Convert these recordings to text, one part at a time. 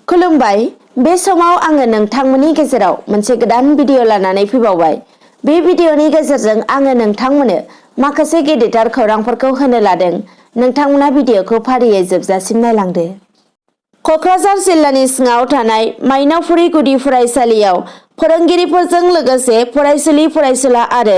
खुलुमबाय बे समाव आङो नोंथांमोननि गेजेराव मोनसे गोदान भिडिअ लानानै फैबावबाय। बे भिडिअनि गेजेरजों आङो नोंथांमोननो माखासे गेदेरथार खौरांफोरखौ होनो लादों। नोंथांमोना भिडिअखौ फारियै जोबजासिम नायलांदो। क'क्राझार जिल्लानि सिङाव थानाय माइनावफुरि गुदि फरायसालियाव फोरोंगिरिफोरजों लोगोसे फरायसुलि फरायसुला आरो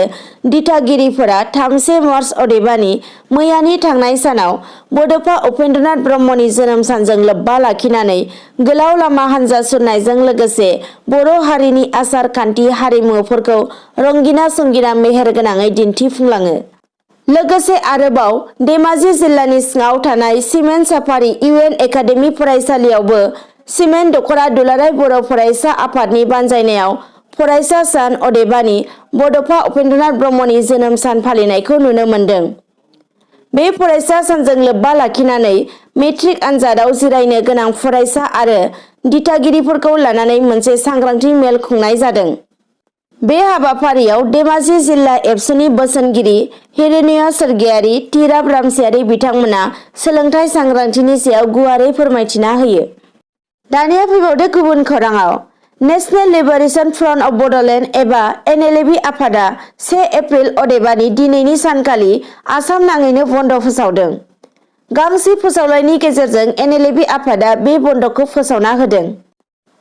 दिथागिरिफोरा 3 मार्च अदेबानि मैयानि थांनाय सानाव बड'फा उपेन्द्रनाथ ब्रह्मनि जोनोम सानजों लोब्बा लाखिनानै गोलाव लामा हान्जा सुरनायजों लोगोसे बर' हारिनि आसार खान्थि हारिमुफोरखौ रंगिना संगिना मेहेर गोनाङै दिन्थिफुंलाङो। लोगोसे आरोबाव धेमाजि जिल्लानि सिङाव थानाय सिमेन्ट साफारि UN एकाडेमि फरायसालियावबो सिमेन्ट दख'रा दुलाराय बर' फरायसा आफादनि बानजायनायाव फरायसा सान अदेबानि बड'फा उपेन्द्रनाथ ब्रह्मनि जोनोम सान फालिनायखौ नुनो मोन्दों। बे फरायसा सानजों लोब्बा लाखिनानै मेट्रिक आनजादाव जिरायनो गोनां फरायसा आरो दिथागिरिफोरखौ लानानै मोनसे सांग्रांथि मेल खुंनाय जादों। बे हाबाफारियाव धेमाजि जिल्ला एबसुनि बोसोनगिरि हिरण्य सोरगियारि तिराब रामसियारि बिथांमोना सोलोंथाइ सांग्रांथिनि सायाव गुवारै फोरमायथिना होयो। दानिया फैबावदो गुबुन खौराङाव। National liberation front of Bodoland एबा NLF आफादा 1 एप्रिल अदेबानि दिनैनि सानखालि आसाम नाङैनो बन्द फोसावदों। गांसे फोसावलायनि गेजेरजों NLF आफादा बे बन्दखौ फोसावना होदों।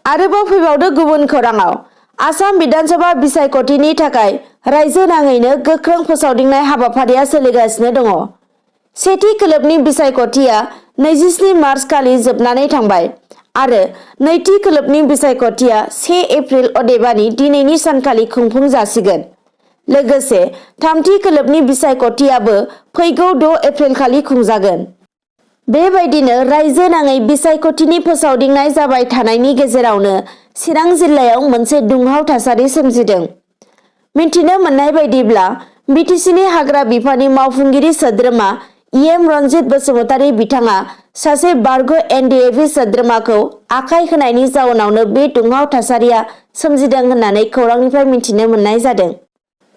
आरोबाव फैबावदो गुबुन खौराङाव। आसाम बिधानसभा बिसायख'थिनि थाखाय रायजो नाङैनो गोख्रों फोसावदिंनाय हाबाफारिया सोलिगासिनो दङ। सेथि खोलोबनि बिसायख'थिया 27 मार्च खालि जोबनानै थांबाय आरो नैथि खोलोबनि बिसायख'थिया 1 एप्रिल अदेबानि दिनैनि सानखालि खुंफुंजासिगोन। लोगोसे थामथि खोलोबनि बिसायख'थियाबो फैगौ 6 एप्रिल खालि खुंजागोन। बेबायदिनो रायजो नाङै बिसायख'थिनि फोसावदिंनाय जाबाय थानायनि गेजेरावनो चिरां जिल्लायाव मोनसे दुंहाव थासारि सोमजिदों। मिथिनो मोननाय बायदिब्ला BTCनि हाग्रा बिफाननि मावफुंगिरि सोद्रोमा EM रन्जित बसुमतारी बिथाङा सासे बारग' NDAB सोद्रोमाखौ आखाय होनायनि जाउनावनो बे दुंहाव थासारिया सोमजिदों होननानै खौरांनिफ्राय मिथिनो मोननाय जादों।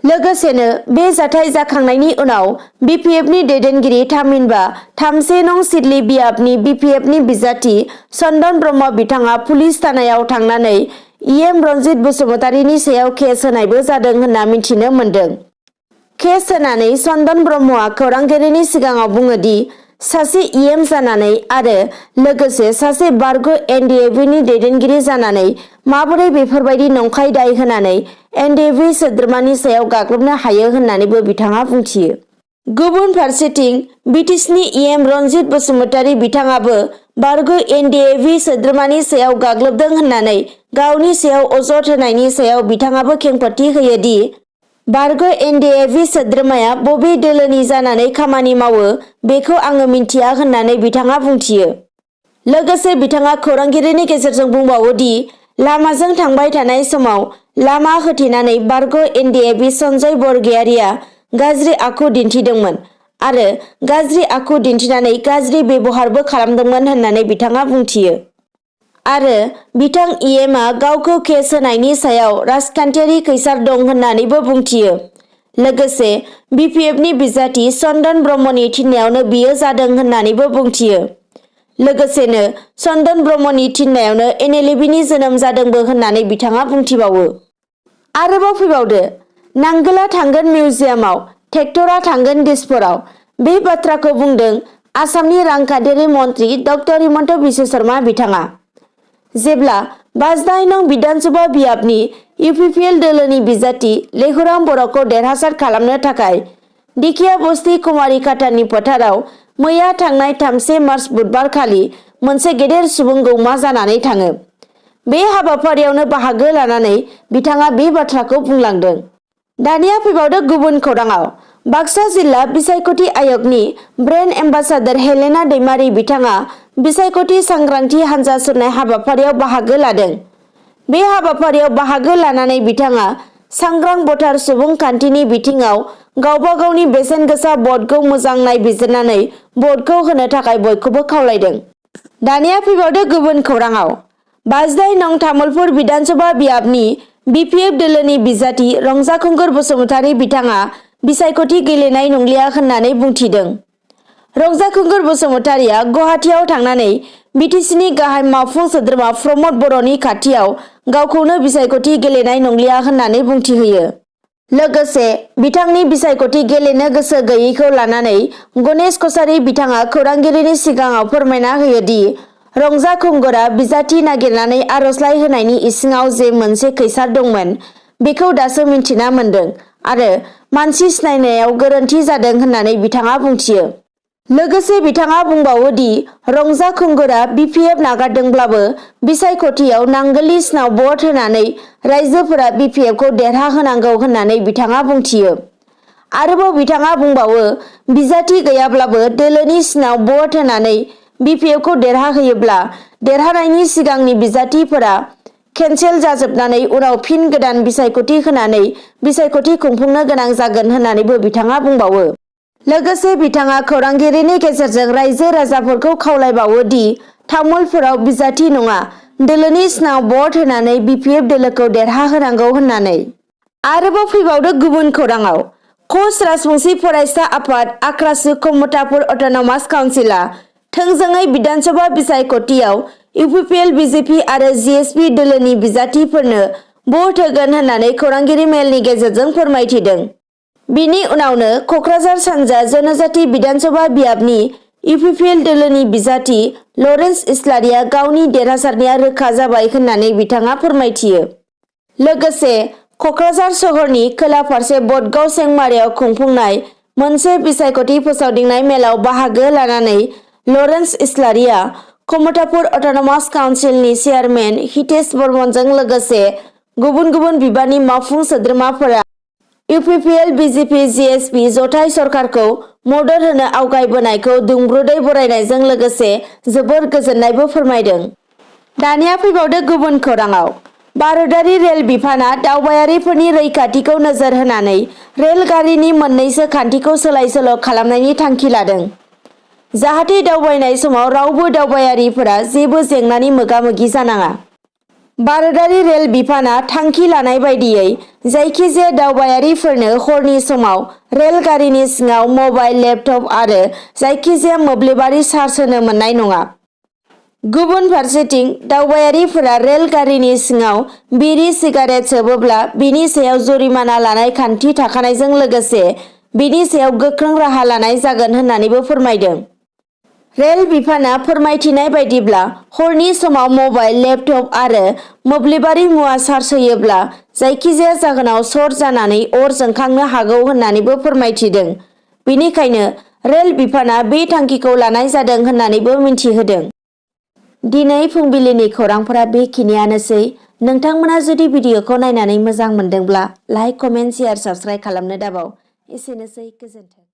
लोगोसेनो बे जाथाय जाखांनायनि उनाव BPFनि दैदेनगिरि थामहिनबा 3 नं सिडली बियाबनि BPFनि बिजाथि चन्दन ब्रह्म बिथाङा पुलिस थानायाव थांनानै EM रन्जित बसुमतारीनि सायाव केस होनायबो जादों होनना मिथिनो मोन्दों। केस होनानै चन्दन ब्रह्मआ खौरांगिरिनि सिगाङाव बुङोदि सासे EM जानानै आरो लोगोसे सासे बारग' NDABनि दैदेनगिरि जानानै माबोरै बेफोरबायदि नंखाय दाय होनानै NDAB सोद्रोमानि सायाव गाग्लोबनो हायो होननानैबो बिथाङा बुंथियो। गुबुन फारसेथिं BTCनि EM रन्जित बसुमतारी बिथाङाबो बारग' NDAB सोद्रोमानि सायाव गाग्लोबदों होननानै गावनि सायाव अजद होनायनि सायाव बिथाङाबो खेंफोरथि होयोदि बारग' NDAB सोद्रोमाया बबे दोलोनि जानानै खामानि मावो बेखौ आङो मिन्थिया होननानै बिथाङा बुंथियो। लोगोसे बिथाङा खौरांगिरिनि गेजेरजों बुंबावोदि लामाजों थांबाय थानाय समाव लामा होथेनानै बारग' NDAB सन्जय बरगयारिया गाज्रि आखु दिन्थिदोंमोन आरो गाज्रि आखु दिन्थिनानै गाज्रि बेबहारबो खालामदोंमोन होननानै बिथाङा बुंथियो। आरो बिथां EMआ गावखौ केस होनायनि सायाव राजखान्थियारि खैसार दं होननानैबो बुंथियो। लोगोसे BPFनि बिजाथि चन्दन ब्रह्मनि थिननायावनो बियो जादों होननानैबो बुंथियो। लोगोसेनो चन्दन ब्रह्मनि थिननायावनो NLFनि जोनोम जादोंबो होननानै बिथाङा बुंथिबावो। आरोबाव फैबावदो नांगोला थांगोन मिउजियामाव ट्रेक्टरा थांगोन दिसपुराव। बे बाथ्राखौ बुंदों आसामनि रांखान्थियारि मन्थ्रि डक्टर हिमन्त बिश्व शर्मा बिथाङा। जेब्ला 52 नं बिधानसभा बियाबनि UPPL दोलोनि बिजाथि लेहुराम बर'खौ देरहासार खालामनो थाखाय दिखियाबस्ति कुमारीखातानि फोथाराव मैया थांनाय 3 मार्च बुधबार खालि मोनसे गेदेर सुबुं गौमा जानानै थाङो। बे हाबाफारियावनो बाहागो लानानै बिथाङा बे बाथ्राखौ बुंलांदों। दानिया फैबावदो गुबुन खौराङाव। बाक्सा जिल्ला बिसायख'थि आयगनि ब्रेन्ड एम्बासाडर हेलेना दैमारि बिथाङा बिसायख'थि सांग्रांथि हान्जा सुरनाय हाबाफारियाव बाहागो लादों। बे हाबाफारियाव बाहागो लानानै बिथाङा सांग्रां भटार सुबुंखान्थिनि बिथिङाव गावबा गावनि बेसेन गोसा भटखौ मोजां नायबिजिरनानै भटखौ होनो थाखाय बयखौबो खावलायदों। दानिया फैबावदो गुबुन खौराङाव। 52 नं तामुलपुर बिधानसभा बियाबनि BPF दोलोनि बिजाथि रंजाखुंगुर बसुमतारी बिथाङा बिसायख'थि गेलेनाय नंलिया होननानै बुंथिदों। रंजाखुंगुर बसुमतारीया गुवाहाटीआव थांनानै बिटिसिनि गाहाय मावफुं सोद्रोमा प्रमद बर'नि खाथियाव गावखौनो बिसायख'थि गेलेनाय नंलिया होननानै बुंथि होयो। लोगोसे बिथांनि बिसायख'थि गेलेनो गोसो गैयैखौ लानानै गणेश कछारी बिथाङा खौरांगिरिनि सिगाङाव फोरमायना होयो दि रंजा खुंगुरआ बिजाथि नागिरनानै आर'जलाइ होनायनि इसिङाव जे मोनसे खैसार दंमोन बेखौ दासो मिन्थिना मोन्दों आरो मानसि सिनायनायाव गोरोन्थि जादों होननानै बिथाङा बुंथियो। लोगोसे बिथाङा बुंबावो दि रंजा खुंगुरआ बिपिएफ नागारदोंब्लाबो बिसायख'थियाव नांगोल लिस्टआव भट होनानै रायजोफोरा बिपिएफखौ देरहाहोनांगौ होननानै बिथाङा बुंथियो। आरोबाव बिथाङा बुंबावो बिजाथि गैयाब्लाबो दोलोनि सिङाव भट होनानै बिपिएफखौ देरहाहोयोब्ला देरहानायनि सिगांनि बिजाथिफोरा केन्सेल जाजोबनानै उनाव फिन गोदान बिसायख'थि होनानै बिसायख'थि खुंफुंनो गोनां जागोन होननानैबो बिथाङा बुंबावो। लोगोसे बिथाङा खौरांगिरिनि गेजेरजों रायजो राजाफोरखौ खावलायबावो दि तामुलपुराव बिजाथि नङा दोलोनि सिङाव भट होनानै बिपिएफ दोलोखौ देरहाहोनांगौ होननानै। आरोबाव फैबावदो गुबुन खौराङाव कच राजबंसि फरायसा आफाद आक्रासु कमतापुर अट'नमास काउन्सिलआ थोंजोङै बिधानसभा बिसायख'थियाव इउपिपिएल बिजेपि आरो जिएसपि दोलोनि बिजाथिफोरनो भट होगोन होननानै खौरांगिरि मेलनि गेजेरजों फोरमायथिदों। बिनि उनावनो क'क्राझार सानजा जनजाति बिधानसभा बियाबनि इउपिपिएल दोलोनि बिजाथि लरेन्स इस्लारिया गावनि देरहासारनाया रोखा जाबाय होननानै बिथाङा फोरमायथियो। लोगोसे क'क्राझार सहरनि खोला फारसे बटगाव सेंमारायाव खुंफुंनाय मोनसे बिसायख'थि फोसावदिंनाय मेलाव बाहागो लानानै लरेन्स इस्लारिया कमतापुर अट'नमास काउन्सिलनि चेयारमेन हितेश बर्मनजों लोगोसे गुबुन गुबुन बिबाननि मावफुं सोद्रोमाफोरा इउपिपिएल बिजेपि जिएसपि जथाय सरकारखौ मदद होनो आवगायबोनायखौ दुंब्रुदै बरायनायजों लोगोसे जोबोर गोजोननायबो फोरमायदों। दानिया फैबावदो गुबुन खौराङाव भारतारि रेल बिफाना दावबायारिफोरनि रैखाथिखौ नोजोर होनानै रेलगारिनि मोननैसो खान्थिखौ सोलाय सोल' खालामनायनि थांखि लादों। जाहाथे दावबायनाय समाव रावबो दावबायारिफोरा जेबो जेंनानि मोगा-मोगि जानाङा। भारतारि रेल बिफाना थांखि लानाय बायदियै जायखिजाया दावबायारिफोरनो हरनि समाव रेलगारिनि सिङाव मबाइल, लेपटप आरो जायखिजाया मोब्लिबारि चार्ज होनो मोननाय नङा। गुबुन फारसेथिं दावबायारिफोरा रेलगारिनि सिङाव बिरि सिगारेट सोबोब्ला बिनि सायाव जुरिमाना लानाय खान्थि थाखानायजों लोगोसे बिनि सायाव गोख्रों राहा लानाय जागोन होननानैबो फोरमायदों। रेल बिफाना फोरमायथिनाय बायदिब्ला हरनि समाव मबाइल, लेपटप आरो मोब्लिबारि मुवा चार्ज होयोब्ला जायखिजाया जाहोनाव सर्ट जानानै अर जोंखांनो हागौ होननानैबो फोरमायथिदों। बेनिखायनो रेल बिफाना बे थांखिखौ लानाय जादों होननानैबो मिन्थिहोदों। दिनै फुंबिलिनि खौरांफोरा बेखिनियानोसै। नोंथांमोना जुदि भिडिअखौ नायनानै मोजां मोनदोंब्ला लाइक, कमेन्ट, शेयार, साबस्क्राइब खालामनो दाबाव। एसेनोसै, गोजोन्थों।